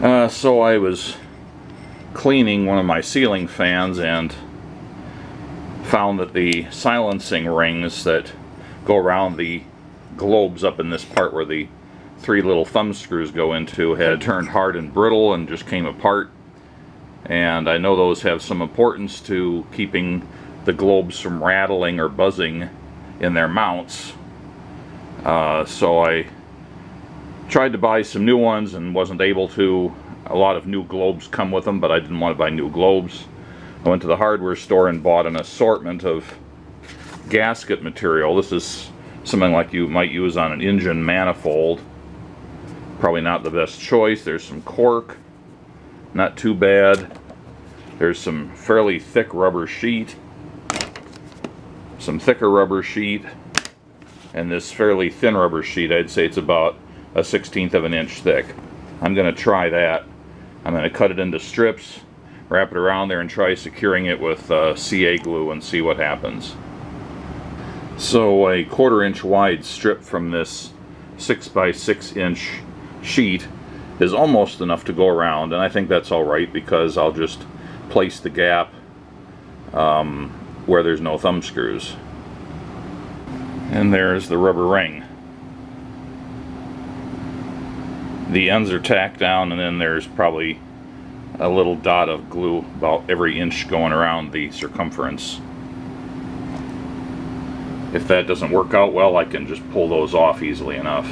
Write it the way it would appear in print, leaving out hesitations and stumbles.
So I was cleaning one of my ceiling fans and found that the silencing rings that go around the globes up in this part where the 3 little thumb screws go into had turned hard and brittle and just came apart. And I know those have some importance to keeping the globes from rattling or buzzing in their mounts. So I tried to buy some new ones and wasn't able to. A lot of new globes come with them, but I didn't want to buy new globes. I went to the hardware store and bought an assortment of gasket material. This is something like you might use on an engine manifold. Probably not the best choice. There's some cork, not too bad. There's some fairly thick rubber sheet, some thicker rubber sheet, and this fairly thin rubber sheet. I'd say it's about a 1/16 of an inch thick. I'm going to try that. I'm going to cut it into strips, wrap it around there, and try securing it with CA glue and see what happens. So a 1/4 inch wide strip from this 6 by 6 inch sheet is almost enough to go around, and I think that's alright because I'll just place the gap where there's no thumb screws. And there's the rubber ring. The ends are tacked down, and then there's probably a little dot of glue about every inch going around the circumference. If that doesn't work out well, I can just pull those off easily enough.